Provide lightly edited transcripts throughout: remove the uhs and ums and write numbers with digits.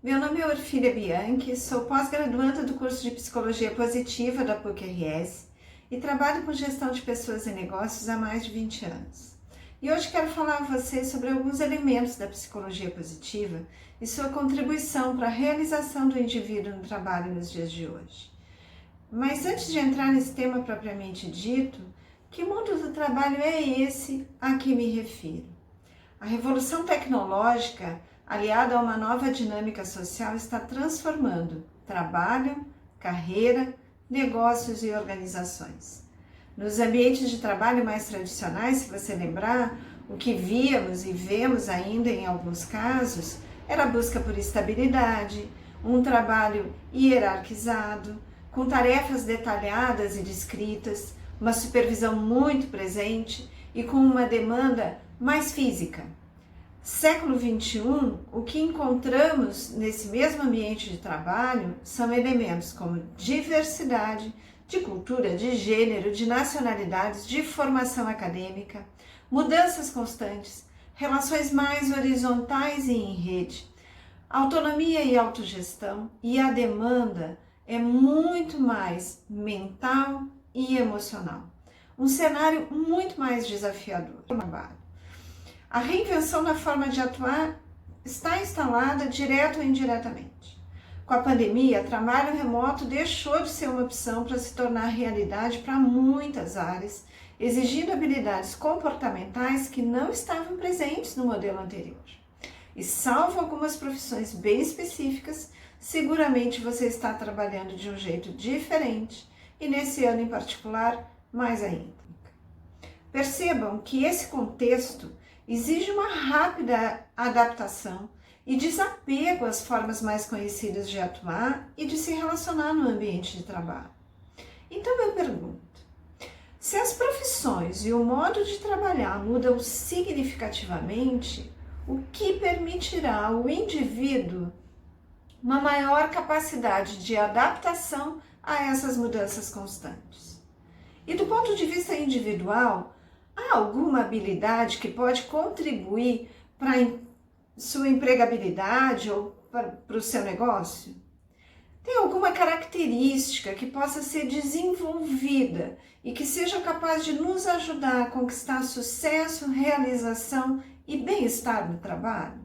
Meu nome é Orfília Bianchi, sou pós-graduanda do curso de Psicologia Positiva da PUC-RS e trabalho com gestão de pessoas e negócios há mais de 20 anos. E hoje quero falar a você sobre alguns elementos da psicologia positiva e sua contribuição para a realização do indivíduo no trabalho nos dias de hoje. Mas antes de entrar nesse tema propriamente dito, que mundo do trabalho é esse a que me refiro? A revolução tecnológica, aliada a uma nova dinâmica social, está transformando trabalho, carreira, negócios e organizações. Nos ambientes de trabalho mais tradicionais, se você lembrar, o que víamos e vemos ainda em alguns casos era a busca por estabilidade, um trabalho hierarquizado, com tarefas detalhadas e descritas, uma supervisão muito presente e com uma demanda mais física. Século XXI, o que encontramos nesse mesmo ambiente de trabalho são elementos como diversidade, de cultura, de gênero, de nacionalidades, de formação acadêmica, mudanças constantes, relações mais horizontais e em rede, autonomia e autogestão, e a demanda é muito mais mental e emocional. Um cenário muito mais desafiador. A reinvenção na forma de atuar está instalada direto ou indiretamente. Com a pandemia, trabalho remoto deixou de ser uma opção para se tornar realidade para muitas áreas, exigindo habilidades comportamentais que não estavam presentes no modelo anterior. E salvo algumas profissões bem específicas, seguramente você está trabalhando de um jeito diferente e nesse ano em particular, mais ainda. Percebam que esse contexto exige uma rápida adaptação e desapego às formas mais conhecidas de atuar e de se relacionar no ambiente de trabalho. Então eu pergunto, se as profissões e o modo de trabalhar mudam significativamente, o que permitirá ao indivíduo uma maior capacidade de adaptação a essas mudanças constantes? E do ponto de vista individual, há alguma habilidade que pode contribuir para sua empregabilidade ou para o seu negócio? Tem alguma característica que possa ser desenvolvida e que seja capaz de nos ajudar a conquistar sucesso, realização e bem-estar no trabalho?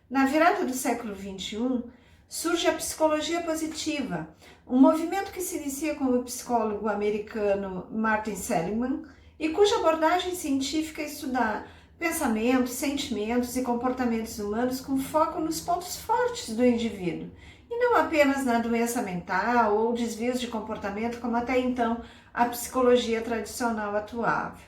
Na virada do século XXI, surge a psicologia positiva, um movimento que se inicia com o psicólogo americano Martin Seligman e cuja abordagem científica é estudar pensamentos, sentimentos e comportamentos humanos com foco nos pontos fortes do indivíduo, e não apenas na doença mental ou desvios de comportamento como até então a psicologia tradicional atuava.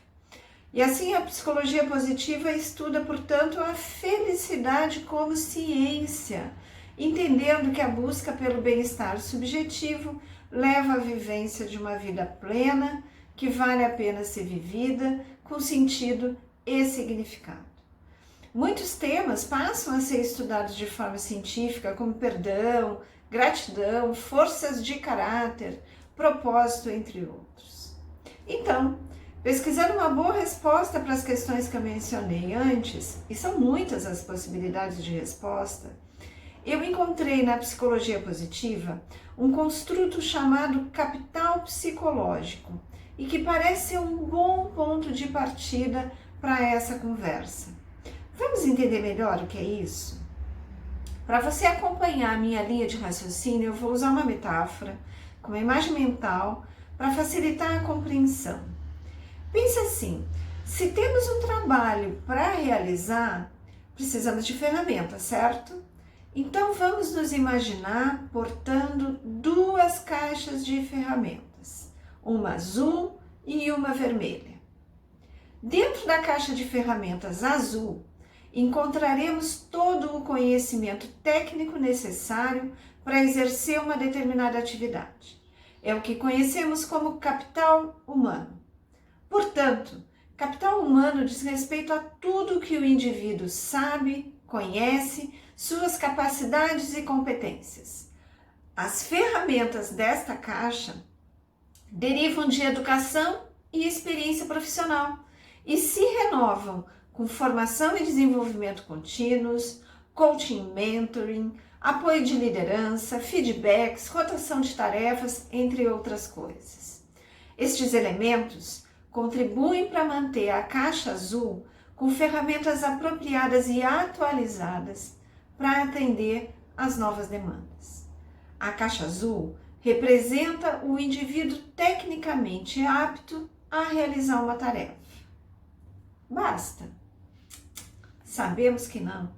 E assim a psicologia positiva estuda, portanto, a felicidade como ciência, entendendo que a busca pelo bem-estar subjetivo leva à vivência de uma vida plena, que vale a pena ser vivida com sentido e significado. Muitos temas passam a ser estudados de forma científica, como perdão, gratidão, forças de caráter, propósito, entre outros. Então, pesquisando uma boa resposta para as questões que eu mencionei antes, e são muitas as possibilidades de resposta, eu encontrei na psicologia positiva um construto chamado capital psicológico e que parece ser um bom ponto de partida para essa conversa. Vamos entender melhor o que é isso? Para você acompanhar a minha linha de raciocínio, eu vou usar uma metáfora com uma imagem mental para facilitar a compreensão. Pense assim, se temos um trabalho para realizar, precisamos de ferramentas, certo? Então vamos nos imaginar portando duas caixas de ferramentas, uma azul e uma vermelha. Dentro da caixa de ferramentas azul, encontraremos todo o conhecimento técnico necessário para exercer uma determinada atividade. É o que conhecemos como capital humano. Portanto, capital humano diz respeito a tudo que o indivíduo sabe, conhece, suas capacidades e competências. As ferramentas desta caixa derivam de educação e experiência profissional e se renovam com formação e desenvolvimento contínuos, coaching, mentoring, apoio de liderança, feedbacks, rotação de tarefas, entre outras coisas. Estes elementos contribuem para manter a caixa azul com ferramentas apropriadas e atualizadas para atender às novas demandas. A caixa azul representa o indivíduo tecnicamente apto a realizar uma tarefa. Basta? Sabemos que não.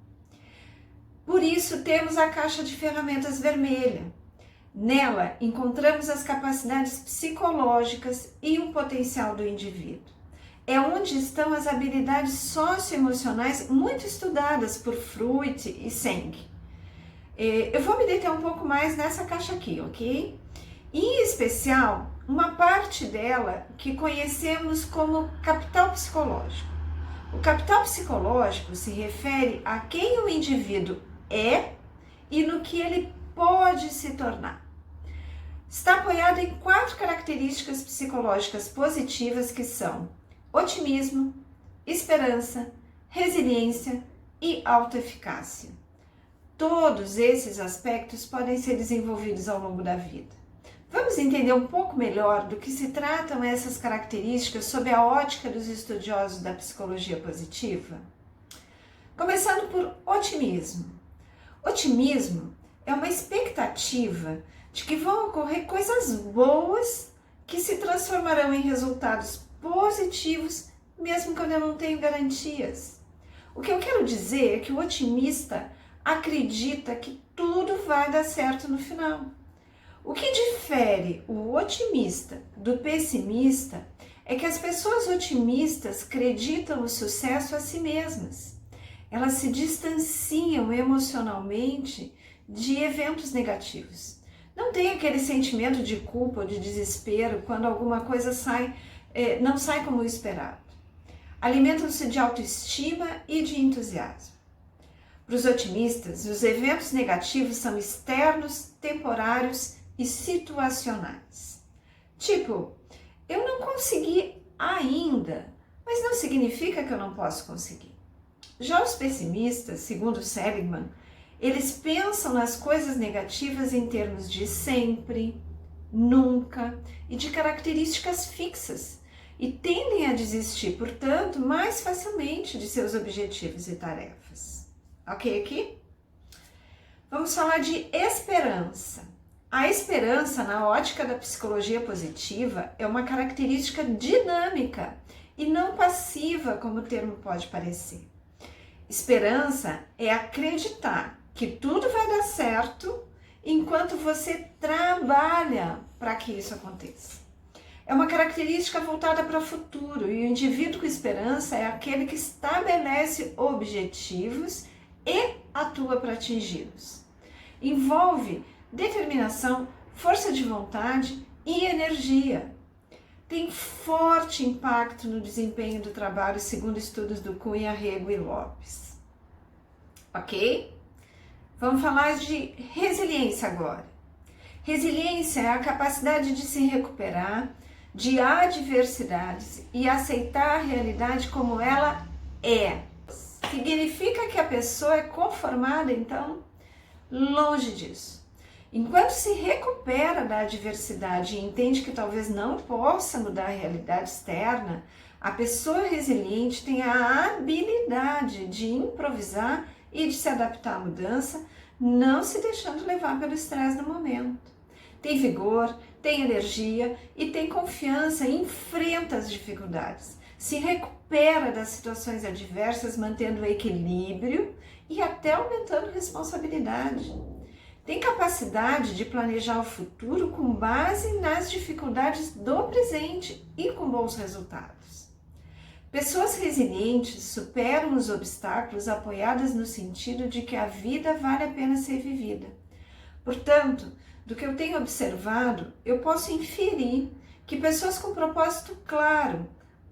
Por isso temos a caixa de ferramentas vermelha. Nela encontramos as capacidades psicológicas e o potencial do indivíduo. É onde estão as habilidades socioemocionais muito estudadas por Freud e Seng. Eu vou me deter um pouco mais nessa caixa aqui, ok? Em especial, uma parte dela que conhecemos como capital psicológico. O capital psicológico se refere a quem o indivíduo é e no que ele pode se tornar. Está apoiado em 4 características psicológicas positivas que são otimismo, esperança, resiliência e autoeficácia. Todos esses aspectos podem ser desenvolvidos ao longo da vida. Vamos entender um pouco melhor do que se tratam essas características sob a ótica dos estudiosos da psicologia positiva? Começando por otimismo. Otimismo é uma expectativa de que vão ocorrer coisas boas que se transformarão em resultados positivos, mesmo quando eu não tenho garantias. O que eu quero dizer é que o otimista acredita que tudo vai dar certo no final. O que difere o otimista do pessimista é que as pessoas otimistas acreditam o sucesso a si mesmas. Elas se distanciam emocionalmente de eventos negativos. Não tem aquele sentimento de culpa ou de desespero quando alguma coisa não sai como esperado. Alimentam-se de autoestima e de entusiasmo. Para os otimistas, os eventos negativos são externos, temporários e situacionais. Tipo, eu não consegui ainda, mas não significa que eu não posso conseguir. Já os pessimistas, segundo Seligman, eles pensam nas coisas negativas em termos de sempre, nunca e de características fixas e tendem a desistir, portanto, mais facilmente de seus objetivos e tarefas. Ok aqui? Vamos falar de esperança. A esperança, na ótica da psicologia positiva, é uma característica dinâmica e não passiva, como o termo pode parecer. Esperança é acreditar que tudo vai dar certo enquanto você trabalha para que isso aconteça. É uma característica voltada para o futuro e o indivíduo com esperança é aquele que estabelece objetivos e atua para atingi-los. Envolve determinação, força de vontade e energia. Tem forte impacto no desempenho do trabalho, segundo estudos do Cunha, Rego e Lopes. Ok? Vamos falar de resiliência agora. Resiliência é a capacidade de se recuperar de adversidades e aceitar a realidade como ela é. Significa que a pessoa é conformada, então? Longe disso. Enquanto se recupera da adversidade e entende que talvez não possa mudar a realidade externa, a pessoa resiliente tem a habilidade de improvisar e de se adaptar à mudança, não se deixando levar pelo estresse do momento. Tem vigor, tem energia e tem confiança e enfrenta as dificuldades. Se recupera das situações adversas, mantendo o equilíbrio e até aumentando responsabilidade. Tem capacidade de planejar o futuro com base nas dificuldades do presente e com bons resultados. Pessoas resilientes superam os obstáculos apoiadas no sentido de que a vida vale a pena ser vivida. Portanto, do que eu tenho observado, eu posso inferir que pessoas com propósito claro,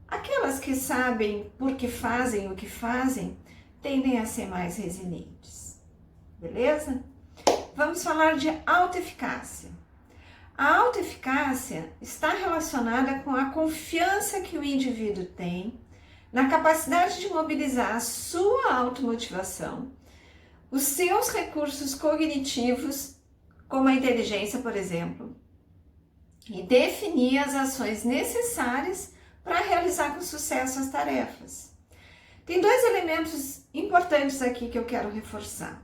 aquelas que sabem por que fazem o que fazem, tendem a ser mais resilientes. Beleza? Vamos falar de autoeficácia. A autoeficácia está relacionada com a confiança que o indivíduo tem na capacidade de mobilizar a sua automotivação, os seus recursos cognitivos, como a inteligência, por exemplo, e definir as ações necessárias para realizar com sucesso as tarefas. Tem dois elementos importantes aqui que eu quero reforçar.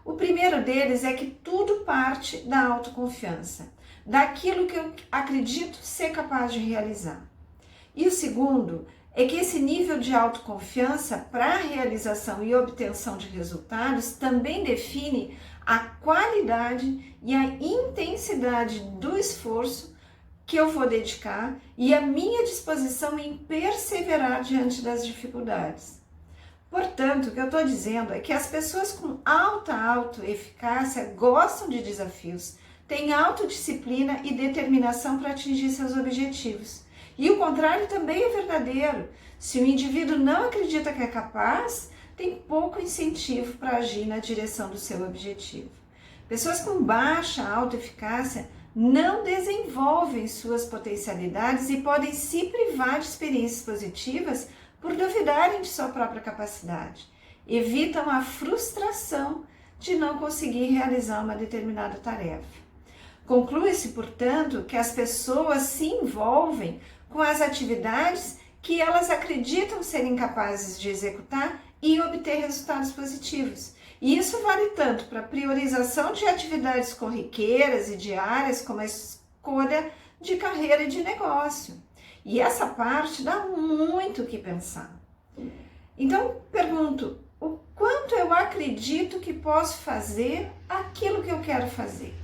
O primeiro deles é que tudo parte da autoconfiança, daquilo que eu acredito ser capaz de realizar. E o segundo é que esse nível de autoconfiança para a realização e obtenção de resultados também define a qualidade e a intensidade do esforço que eu vou dedicar e a minha disposição em perseverar diante das dificuldades. Portanto, o que eu estou dizendo é que as pessoas com alta autoeficácia gostam de desafios, têm autodisciplina e determinação para atingir seus objetivos. E o contrário também é verdadeiro. Se o indivíduo não acredita que é capaz, tem pouco incentivo para agir na direção do seu objetivo. Pessoas com baixa autoeficácia não desenvolvem suas potencialidades e podem se privar de experiências positivas por duvidarem de sua própria capacidade. Evitam a frustração de não conseguir realizar uma determinada tarefa. Conclui-se, portanto, que as pessoas se envolvem com as atividades que elas acreditam serem capazes de executar e obter resultados positivos. E isso vale tanto para a priorização de atividades corriqueiras e diárias, como a escolha de carreira e de negócio. E essa parte dá muito o que pensar. Então, pergunto, o quanto eu acredito que posso fazer aquilo que eu quero fazer?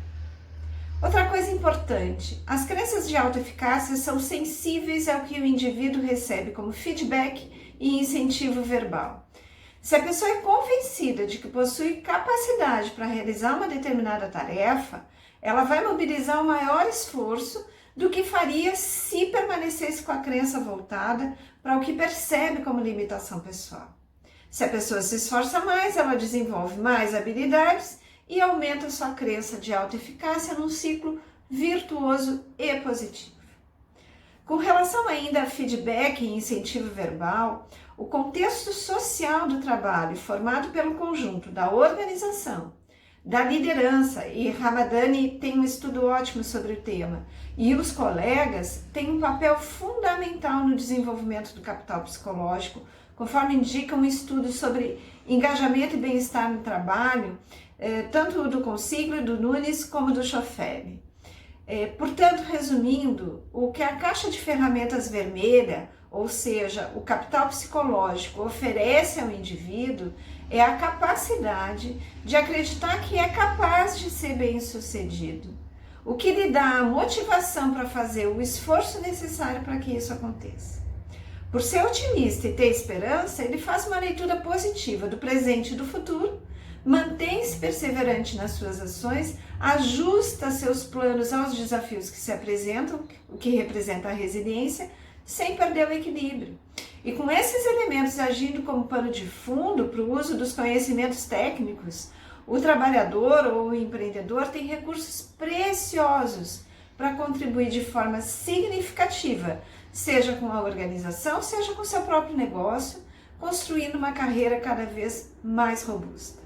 Outra coisa importante, as crenças de autoeficácia são sensíveis ao que o indivíduo recebe como feedback e incentivo verbal. Se a pessoa é convencida de que possui capacidade para realizar uma determinada tarefa, ela vai mobilizar um maior esforço do que faria se permanecesse com a crença voltada para o que percebe como limitação pessoal. Se a pessoa se esforça mais, ela desenvolve mais habilidades e aumenta sua crença de autoeficácia num ciclo virtuoso e positivo. Com relação ainda a feedback e incentivo verbal, o contexto social do trabalho, formado pelo conjunto da organização, da liderança, e Ramadani tem um estudo ótimo sobre o tema, e os colegas têm um papel fundamental no desenvolvimento do capital psicológico, conforme indica um estudo sobre engajamento e bem-estar no trabalho, tanto do Consiglio, do Nunes, como do Schoffele. Portanto, resumindo, o que a caixa de ferramentas vermelha, ou seja, o capital psicológico, oferece ao indivíduo é a capacidade de acreditar que é capaz de ser bem-sucedido, o que lhe dá a motivação para fazer o esforço necessário para que isso aconteça. Por ser otimista e ter esperança, ele faz uma leitura positiva do presente e do futuro, mantém-se perseverante nas suas ações, ajusta seus planos aos desafios que se apresentam, o que representa a resiliência, sem perder o equilíbrio. E com esses elementos agindo como pano de fundo para o uso dos conhecimentos técnicos, o trabalhador ou o empreendedor tem recursos preciosos para contribuir de forma significativa, seja com a organização, seja com seu próprio negócio, construindo uma carreira cada vez mais robusta.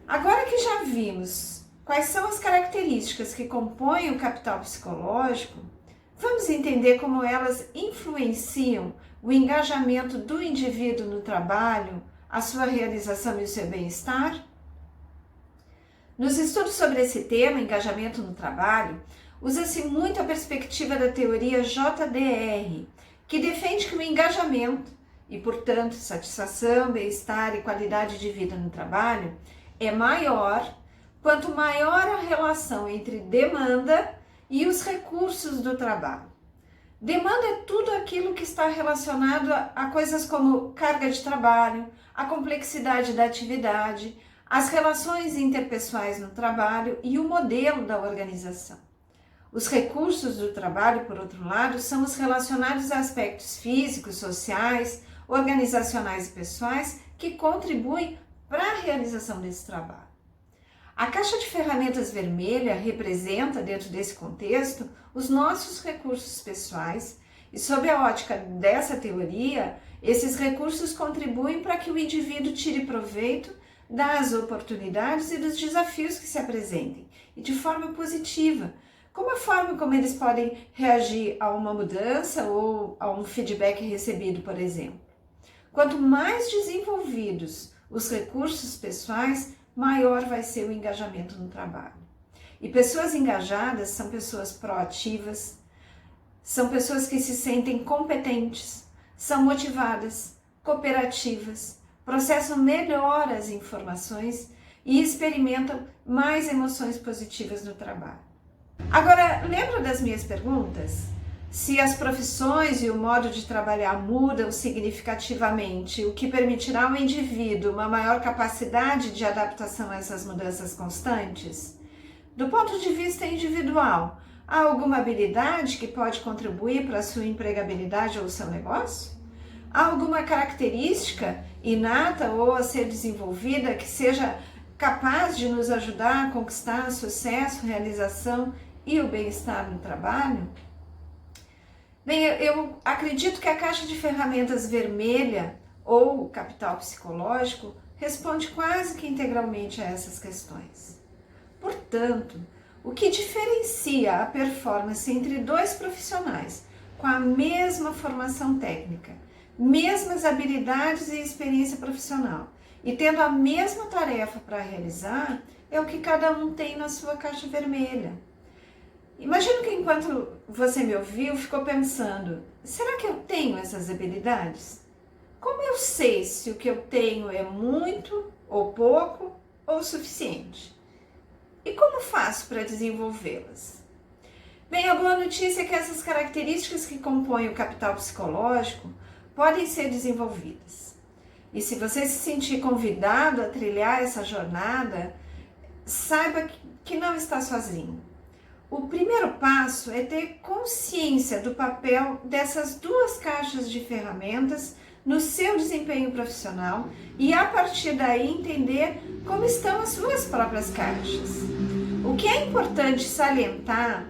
Agora que já vimos quais são as características que compõem o capital psicológico, vamos entender como elas influenciam o engajamento do indivíduo no trabalho, a sua realização e o seu bem-estar? Nos estudos sobre esse tema, engajamento no trabalho, usa-se muito a perspectiva da teoria JDR, que defende que o engajamento e, portanto, satisfação, bem-estar e qualidade de vida no trabalho é maior quanto maior a relação entre demanda e os recursos do trabalho. Demanda é tudo aquilo que está relacionado a coisas como carga de trabalho, a complexidade da atividade, as relações interpessoais no trabalho e o modelo da organização. Os recursos do trabalho, por outro lado, são os relacionados a aspectos físicos, sociais, organizacionais e pessoais que contribuem para a realização desse trabalho. A caixa de ferramentas vermelha representa, dentro desse contexto, os nossos recursos pessoais e, sob a ótica dessa teoria, esses recursos contribuem para que o indivíduo tire proveito das oportunidades e dos desafios que se apresentem, e de forma positiva, como a forma como eles podem reagir a uma mudança ou a um feedback recebido, por exemplo. Quanto mais desenvolvidos os recursos pessoais, maior vai ser o engajamento no trabalho. E pessoas engajadas são pessoas proativas, são pessoas que se sentem competentes, são motivadas, cooperativas, processam melhor as informações e experimentam mais emoções positivas no trabalho. Agora, lembra das minhas perguntas? Se as profissões e o modo de trabalhar mudam significativamente, o que permitirá ao indivíduo uma maior capacidade de adaptação a essas mudanças constantes? Do ponto de vista individual, há alguma habilidade que pode contribuir para a sua empregabilidade ou o seu negócio? Há alguma característica inata ou a ser desenvolvida que seja capaz de nos ajudar a conquistar sucesso, realização e o bem-estar no trabalho? Bem, eu acredito que a caixa de ferramentas vermelha ou capital psicológico responde quase que integralmente a essas questões. Portanto, o que diferencia a performance entre dois profissionais com a mesma formação técnica, mesmas habilidades e experiência profissional e tendo a mesma tarefa para realizar é o que cada um tem na sua caixa vermelha. Imagino que enquanto você me ouviu, ficou pensando, será que eu tenho essas habilidades? Como eu sei se o que eu tenho é muito, ou pouco, ou suficiente? E como faço para desenvolvê-las? Bem, a boa notícia é que essas características que compõem o capital psicológico podem ser desenvolvidas. E se você se sentir convidado a trilhar essa jornada, saiba que não está sozinho. O primeiro passo é ter consciência do papel dessas duas caixas de ferramentas no seu desempenho profissional e, a partir daí, entender como estão as suas próprias caixas. O que é importante salientar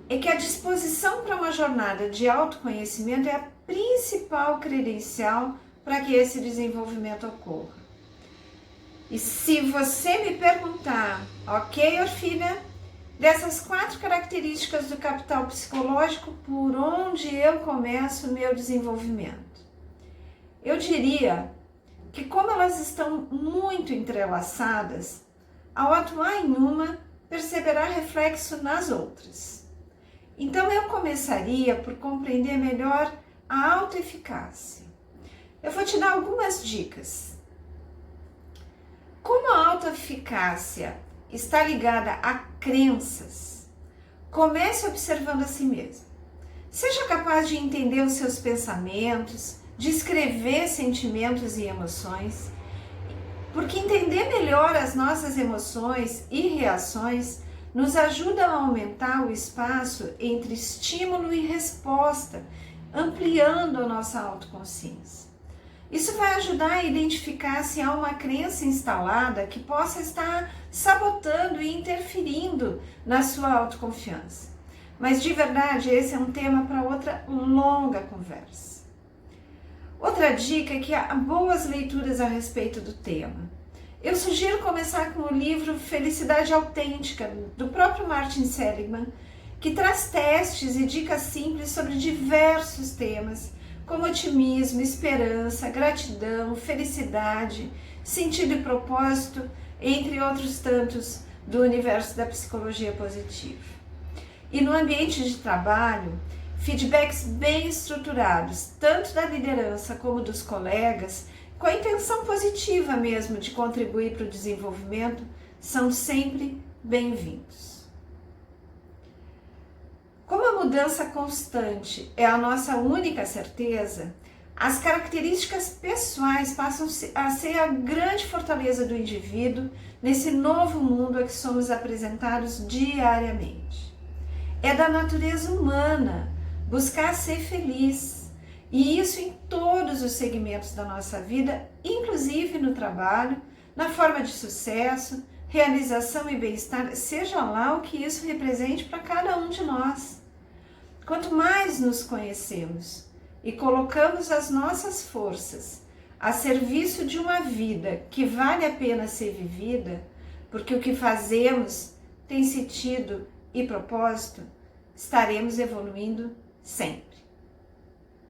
é que a disposição para uma jornada de autoconhecimento é a principal credencial para que esse desenvolvimento ocorra. E se você me perguntar, ok, Orfina, dessas 4 características do capital psicológico, por onde eu começo o meu desenvolvimento? Eu diria que, como elas estão muito entrelaçadas, ao atuar em uma, perceberá reflexo nas outras. Então eu começaria por compreender melhor a autoeficácia. Eu vou te dar algumas dicas. Como a autoeficácia está ligada a crenças, comece observando a si mesmo. Seja capaz de entender os seus pensamentos, de escrever sentimentos e emoções, porque entender melhor as nossas emoções e reações nos ajuda a aumentar o espaço entre estímulo e resposta, ampliando a nossa autoconsciência. Isso vai ajudar a identificar se há uma crença instalada que possa estar sabotando e interferindo na sua autoconfiança. Mas de verdade, esse é um tema para outra longa conversa. Outra dica é que há boas leituras a respeito do tema. Eu sugiro começar com o livro Felicidade Autêntica, do próprio Martin Seligman, que traz testes e dicas simples sobre diversos temas, como otimismo, esperança, gratidão, felicidade, sentido e propósito, entre outros tantos do universo da psicologia positiva. E no ambiente de trabalho, feedbacks bem estruturados, tanto da liderança como dos colegas, com a intenção positiva mesmo de contribuir para o desenvolvimento, são sempre bem-vindos. Como a mudança constante é a nossa única certeza, as características pessoais passam a ser a grande fortaleza do indivíduo nesse novo mundo a que somos apresentados diariamente. É da natureza humana buscar ser feliz, e isso em todos os segmentos da nossa vida, inclusive no trabalho, na forma de sucesso, realização e bem-estar, seja lá o que isso represente para cada um de nós. Quanto mais nos conhecemos e colocamos as nossas forças a serviço de uma vida que vale a pena ser vivida, porque o que fazemos tem sentido e propósito, estaremos evoluindo sempre.